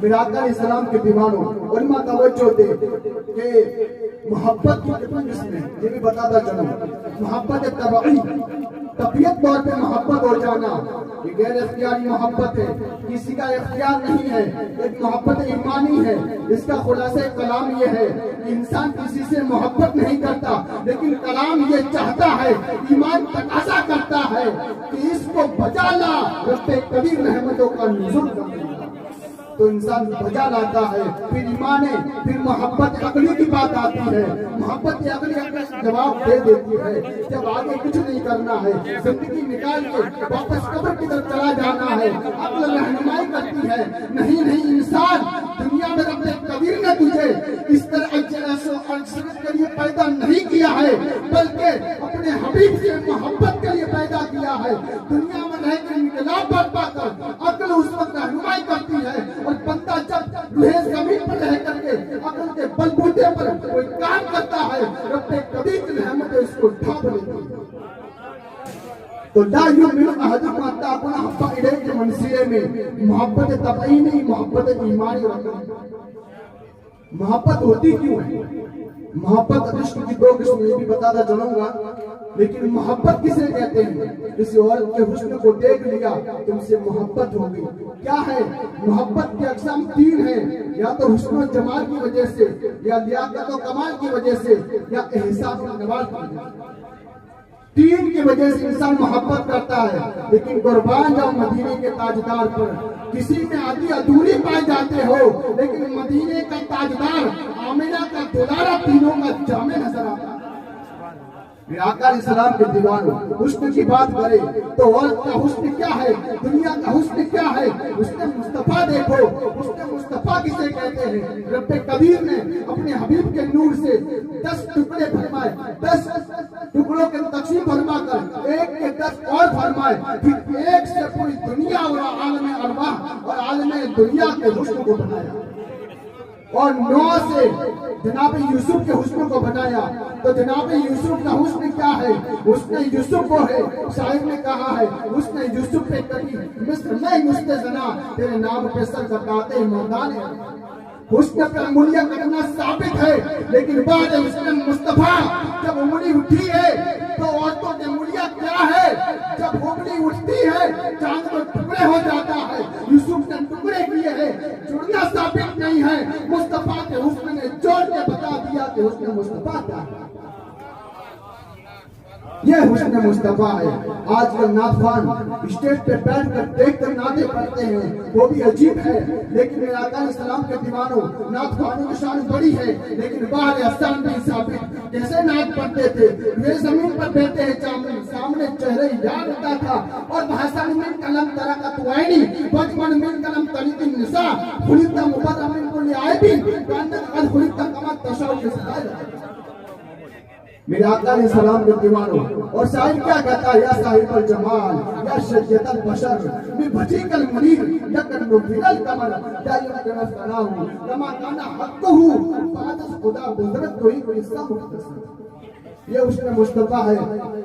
میرے آقا علیہ السلام کے دیوانوں، علماء توجہ دے کہ محبت کی کتنی قسمیں، یہ بھی بتاتا چلوں۔ محبت طبعی، طبیعت طور پہ محبت ہو جانا، یہ غیر اختیاری محبت ہے، کسی کا اختیار نہیں ہے، ایک محبت ایمانی ہے۔ اس کا خلاصہ کلام یہ ہے کہ انسان کسی سے محبت نہیں کرتا، لیکن کلام یہ چاہتا ہے، ایمان تقاضا کرتا ہے کہ اس کو بجا لا، رب قدیر رحمتوں کا نزول کر دے۔ تو انسان بجا لاتا ہے، پھر ایمان ہے، پھر محبت عقلی کی بات آتی ہے۔ محبت عقلی جواب دے دیتی ہے جب آگے کچھ نہیں کرنا ہے، زندگی نکال کے واپس قبر کی طرف چلا جانا ہے، عقل رہنمائی کرتی ہے، نہیں انسان، دنیا میں رب قدیر نے تجھے اس طرح کے لیے پیدا نہیں کیا ہے، بلکہ اپنے حبیب سے محبت کے لیے پیدا کیا ہے۔ دنیا میں رہ کے انقلاب برپا کر عقل اس وقت رہنمائی کرتی ہے، اور بندہ جب روح زمین پر رہ کر کے عقل کے بل بوتے پر کوئی کام کرتا ہے، رب قدیر کی رحمت اس کو ڈھانپ لیتی ہے۔ تو لا یؤمن احدکم حتی اکون احب الیہ کے منزلے میں محبت طبعی نہیں، محبت ایمانی رکھنا۔ محبت ہوتی کیوں ہے؟ محبت عشق کی دو قسم یہ بھی بتاتا چلوں گا، لیکن محبت کسے کہتے ہیں؟ کسی اور کے حسن کو دیکھ لیا تم سے محبت ہوگی۔ کیا ہے محبت کی اقسام تین ہیں، یا تو حسن و جمال کی وجہ سے، یا لیاقت و کمال کی وجہ سے، یا احسان و نواز کی وجہ سے۔ تین کی وجہ سے انسان محبت کرتا ہے، لیکن قربان جاؤ مدینے کے تاجدار پر، کسی میں آدھی ادھوری پائے جاتے ہو، لیکن مدینے کا تاجدار، آمنہ کا دلارہ، تینوں کا جامع نظر آتا ہے۔ میرے آقا علیہ السلام کے دیوانوں، حسن کی بات کرے تو ورد کا حسن کیا ہے، دنیا کا حسن کیا ہے؟ حسن مصطفیٰ دیکھو، حسن مصطفیٰ کسے کہتے ہیں؟ رب قدیر نے اپنے حبیب کے نور سے 10 ٹکڑے فرمائے، 10 ٹکڑوں کے تقسیم فرما کر ایک کے 10 اور فرمائے، پھر ایک سے پوری دنیا اور عالم ارواح اور عالم دنیا کے حسن کو بنایا، اور 9 سے جناب یوسف کے حسن کو بنایا۔ تو جناب یوسف کا حسن کیا ہے؟ حسن یوسف وہ ہے، شاعر نے کہا ہے، حسن یوسف پہ کبھی مصر میں مستزنا، تیرے نام پہ سر کٹاتے مردان ہے۔ حسن پہ انگلیاں کرنا ثابت ہے، لیکن بعد حسن مصطفیٰ جب انگلی اٹھی ہے تو عورتوں کی انگلیاں کیا ہے؟ جب انگلی اٹھتی ہے چاند کو ٹکڑے ہو جاتا ہے۔ یوسف نے ٹکڑے کیے ہیں، جڑنا ثابت نہیں ہے۔ مصطفیٰ کے حسن نے جوڑ کے بتا دیا کہ حسن مصطفیٰ کیا ہے۔ یہ حسن مصطفیٰ ہے۔ آج کل نعتخوان اسٹیج پہ بیٹھ کر دیکھ کر نعتیں پڑھتے ہیں، وہ بھی عجیب ہے، لیکن میرے آقا علیہ السلام کے دیوانوں، نعتخوانوں کی شان بڑی ہے، لیکن باہر احسان نہیں ثابت۔ کیسے نعت پڑھتے تھے؟ وہ زمین پر بیٹھتے ہیں، سامنے چہرے یاد ہوتا تھا، اور بحسن من کلم ترکت وعینی وجمن من کلم تلیت النساء خلقت مبرأ من کل عیب کانک قد خلقت کما تشاء کے ستائے۔ میرے آقا علیہ السلام کے دیوانوں، اور شاعر کیا کہتا ہے؟ یا صاحب الجمال یا شجیت البشر من بھجیک المنیر یکن نفل القمر یا یمکن فناہ کما کانا حقہ بعد از خدا بزرگ کوئی کوئی سا مختصر۔ یہ حسن مصطفیٰ ہے۔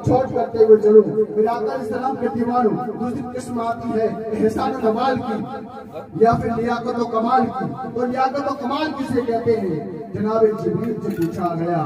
چھوٹ کرتے ہوئے چلو، میرے آقا علیہ السلام کے دیوانوں، دوسری قسم آتی ہے احسان و نوال کی، یا پھر لیاقت و کمال کی۔ تو لیاقت و کمال کسے کہتے ہیں؟ جناب جبریل سے پوچھا گیا،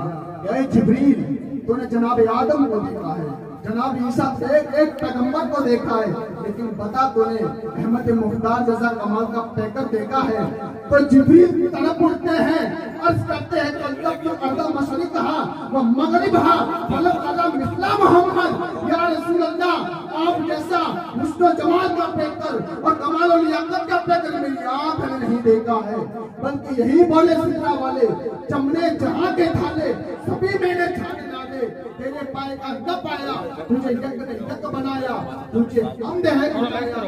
اے جبریل تو نے جناب آدم کو دیکھا ہے، جناب عیسیٰ ایک پیغمبر کو دیکھا ہے، لیکن بتا تو نے احمد مختار جیسا کمال کا پیکر دیکھا ہے؟ تو جبریل طلب اٹھتے ہیں، عرض کرتے ہیں کہ لفظ ارض مشرقہا و مغربہا فلم عظم مثل محمد، یا رسول اللہ آپ جیسا حسن و جمال کا پیکر اور کمال و لیاقت کا پیکر میری آنکھ نے نہیں دیکھا ہے، بلکہ یہی بولے سدرا والے چمنے جہاں کے تھالے سبھی میں نے چھانے ڈالے، تیرے پائے کا نہ پایا، تجھے یک نے یک بنایا، تجھے حمد ہے بنایا۔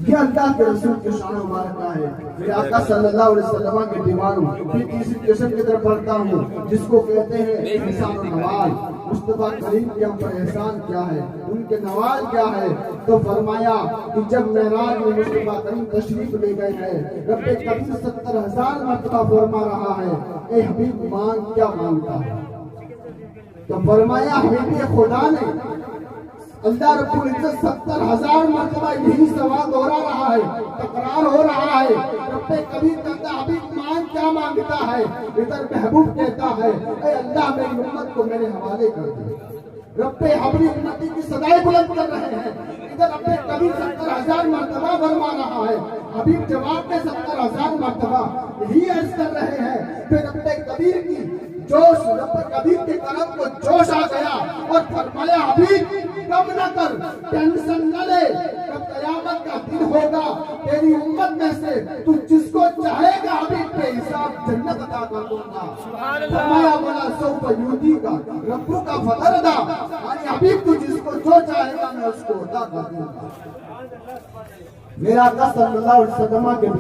یہ اللہ کے رسول کے شان مبارکہ ہے۔ میرے آقا صلی اللہ علیہ وسلم کے دیوانوں، پھر تیسری قسم کی طرف بڑھتا ہوں جس کو کہتے ہیں احسان و نوال۔ مصطفیٰ کریم کے ہم پر احسان کیا ہے، ان کے نوال کیا ہے؟ تو فرمایا کہ جب معراج میں مصطفیٰ کریم تشریف لے گئے ہیں، رب قدیر 70,000 مرتبہ فرما رہا ہے، اے حبیب مانگ کیا مانگتا ہے؟ تو فرمایا حبیب خدا نے اللہ رب العزت 70,000 مرتبہ یہی سوال دہرا رہا رہا ہے, تکرار ہو رہا ہے. رب کبیر کہتا حبیب مانگ کیا مانگتا ہے, ادھر محبوب کہتا ہے اے اللہ میری امت کو میرے حوالے کر دے. رب حبری امتی کی صدائیں بلند کر رہے ہیں, ادھر رب کبیر 70,000 مرتبہ فرما رہا ہے, حبیب جواب میں 70,000 مرتبہ یہی عرض کر رہے ہیں. پھر رب کبیر کی جوش, رب کبیر کے کرم کو جوش آ گیا اور فرمایا حبیب کم نہ کر, ٹینشن نہ لے, جب قیامت کا دن ہوگا تیری امت میں سے تو جس کو چاہے گا حبیب بے حساب جنت عطا کر دوں گا. فرمایا ولا سوف یعطیک ربک فترضی, یعنی حبیب تو جس کو جو چاہے گا میں اس کو عطا کر دوں گا. میرا آقا صلی اللہ علیہ وسلم کے